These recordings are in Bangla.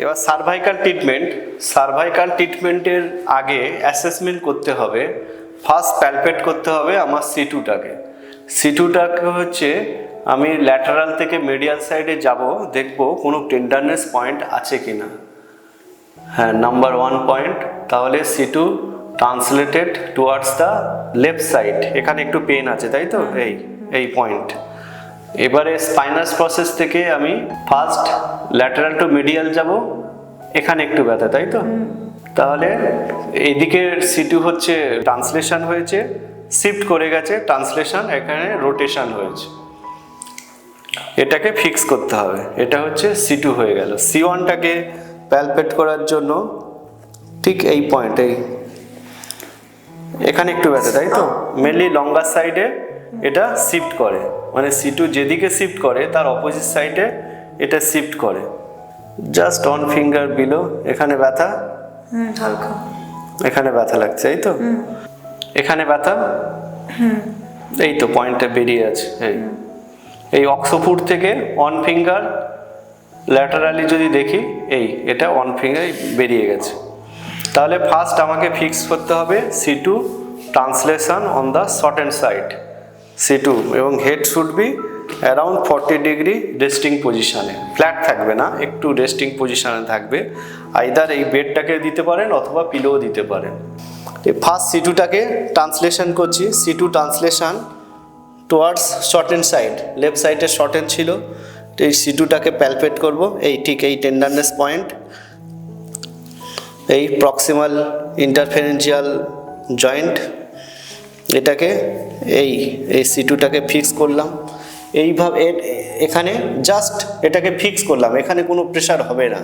এবার সার্ভাইকাল ট্রিটমেন্টের আগে অ্যাসেসমেন্ট করতে হবে। ফার্স্ট প্যালপেট করতে হবে আমার সিটুটাকে। সিটুটাকে হচ্ছে আমি ল্যাটারাল থেকে মিডিয়াল সাইডে যাব, দেখব কোনো টেন্ডারনেস পয়েন্ট আছে কি না। হ্যাঁ, নাম্বার 1 পয়েন্ট। তাহলে C two translated towards the left side, এখানে একটু পেন আছে তাই তো, এই পয়েন্ট। এবারে স্পাইনাস প্রসেস থেকে আমি ফার্স্ট ল্যাটারাল টু মিডিয়াল যাব, এখানে একটু ব্যথা তাই তো। তাহলে এইদিকে সিটু হচ্ছে ট্রান্সলেশন হয়েছে, শিফট করে গেছে ট্রান্সলেশন, এখানে রোটেশন হয়েছে, এটাকে ফিক্স করতে হবে। এটা হচ্ছে সিটু হয়ে গেল। C1টাকে প্যালপেট করার জন্য ঠিক এই পয়েন্ট, এখানে একটু ব্যথা তাই তো, মেনলি লঙ্গার সাইডে এটা শিফট করে, মানে সিটু যেদিকে শিফট করে তার অপোজিট সাইডে এটা শিফট করে। জাস্ট 1 ফিঙ্গার বিলো, এখানে ব্যথা, হালকা এখানে ব্যথা লাগছে এই তো, এখানে ব্যথা, এই তো পয়েন্টটা বেরিয়ে আছে। এই অক্সোপুট থেকে 1 ফিঙ্গার ল্যাটারালি যদি দেখি, এটা 1 ফিঙ্গার বেরিয়ে গেছে। তাহলে ফার্স্ট আমাকে ফিক্স করতে হবে C2 translation on the shortened side C2, এবং head should be around 40 degree resting পজিশনে, ফ্ল্যাট থাকবে না, একটু রেস্টিং পজিশনে থাকবে। আইদার এই বেডটাকে দিতে পারেন অথবা পিলোও দিতে পারেন। ফার্স্ট C2টাকে ট্রান্সলেশন করছি, C2 translation towards shortened side, left সাইডে শর্টেন্ড ছিল, এই C2টাকে প্যালপেট করব, ঠিক এই টেন্ডারনেস পয়েন্ট, এই প্রক্সিমাল ইন্টারফেরেন্সিয়াল জয়েন্ট, এটাকে এই C2টাকে ফিক্স করলাম এইভাবে, এখানে জাস্ট এটাকে ফিক্স করলাম, এখানে কোনো প্রেশার হবে না।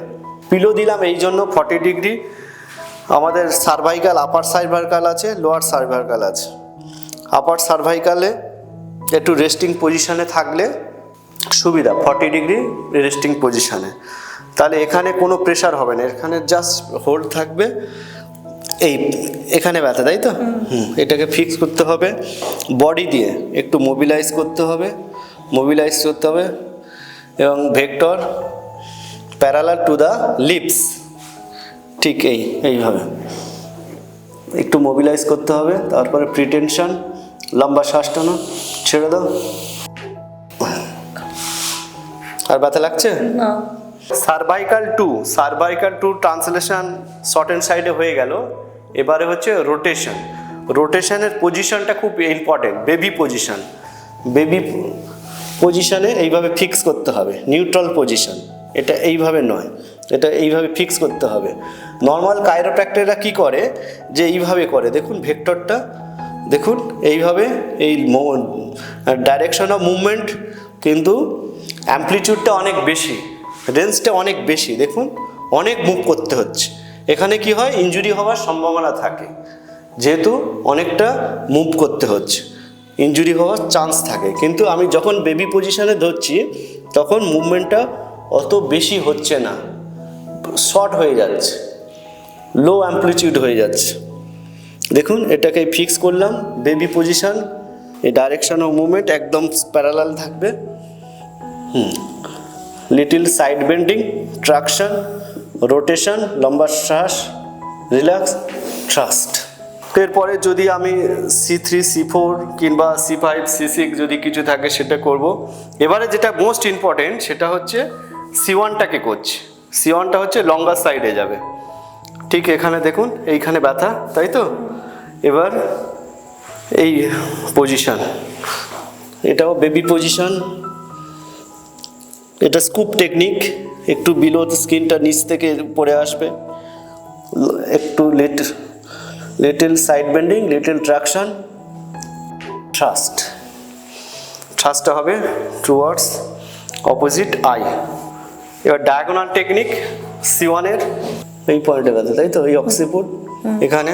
পিলো দিলাম এই জন্য 40 ডিগ্রি। আমাদের সার্ভাইকাল, আপার সার্ভাইকাল আছে, লোয়ার সার্ভাইকাল আছে। আপার সার্ভাইকালে একটু রেস্টিং পজিশনে থাকলে সুবিধা, 40 ডিগ্রি রেস্টিং পজিশনে, তাহলে এখানে কোনো প্রেশার হবে না, এখানে জাস্ট হোল্ড থাকবে। এখানে ব্যথা তাই তো, এটাকে ফিক্স করতে হবে, বডি দিয়ে একটু মোবিলাইজ করতে হবে, এবং vector parallel to the lips, ঠিক এইভাবে একটু মোবিলাইজ করতে হবে। তারপরে প্রিটেনশন, লম্বা শ্বাস টানো, ছেড়ে দাও। আর ব্যথা লাগছে না। সার্ভাইকাল টু ট্রান্সলেশন শর্টেন্ড সাইডে হয়ে গেল। এবারে হচ্ছে রোটেশনের পজিশনটা খুব ইম্পর্টেন্ট। বেবি পজিশনে এইভাবে ফিক্স করতে হবে, নিউট্রাল পজিশন, এটা এইভাবে নয়, এটা এইভাবে ফিক্স করতে হবে। নর্মাল কাইরোপ্র্যাক্টররা কি করে, যে এইভাবে করে, দেখুন ভেক্টরটা দেখুন, এইভাবে এই ডাইরেকশন অফ মুভমেন্ট, কিন্তু অ্যামপ্লিটিউডটা অনেক বেশি, রেঞ্জটা অনেক বেশি, দেখুন অনেক মুভ করতে হচ্ছে। এখানে কি হয়, ইনজুরি হওয়ার সম্ভাবনা থাকে, যেহেতু অনেকটা মুভ করতে হচ্ছে, ইনজুরি হওয়ার চান্স থাকে। কিন্তু আমি যখন বেবি পজিশনে ধরছি তখন মুভমেন্টটা অত বেশি হচ্ছে না, শর্ট হয়ে যাচ্ছে, লো অ্যামপ্লিটিউড হয়ে যাচ্ছে। দেখুন এটাকে ফিক্স করলাম, বেবি পজিশন, এই ডাইরেকশন অফ মুভমেন্ট একদম প্যারালাল থাকবে। Little side bending, traction, rotation, লম্বা শ্বাস, রিল্যাক্স, ট্রাস্ট। এরপরে যদি আমি C3, C4 কিংবা C5, C6 যদি কিছু থাকে সেটা করব। এবারে যেটা মোস্ট ইম্পর্টেন্ট সেটা হচ্ছে C1টাকে করছি। C1টা হচ্ছে লঙ্গার সাইডে যাবে, ঠিক এখানে দেখুন, এইখানে ব্যথা তাই তো। এবার এই পজিশন, এটাও বেবি পজিশন, এটা স্কুপ টেকনিক, একটু বিলো স্কিনটা নিচ থেকে উপরে আসবে, একটু little side bending, little traction, ট্রাস্টটা হবে টুয়ার্ডস অপোজিট আই। এবার ডায়াগোনাল টেকনিক, C1-এর এই পয়েন্টে ব্যথা তাই তো, এই অক্সিপুট এখানে,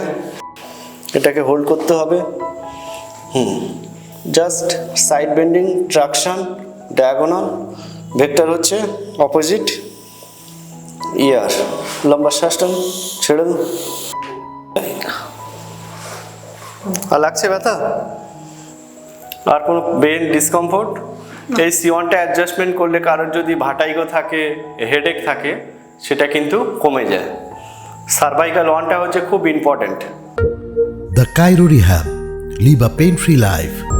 এটাকে হোল্ড করতে হবে, just side bending, traction, diagonal, vector হচ্ছে অপোজিট ইয়ার, লম্বা শ্বাসটা ছেড়ে দিন। আর লাগছে ব্যথা? আর কোনো ব্রেন ডিসকমফোর্ট? এই C1টা অ্যাডজাস্টমেন্ট করলে কারোর যদি ভাটাইগো থাকে, হেডেক থাকে, সেটা কিন্তু কমে যায়। সার্ভাইকাল 1টা হচ্ছে খুব important. The Cairo Rehab. Live a pain-free life.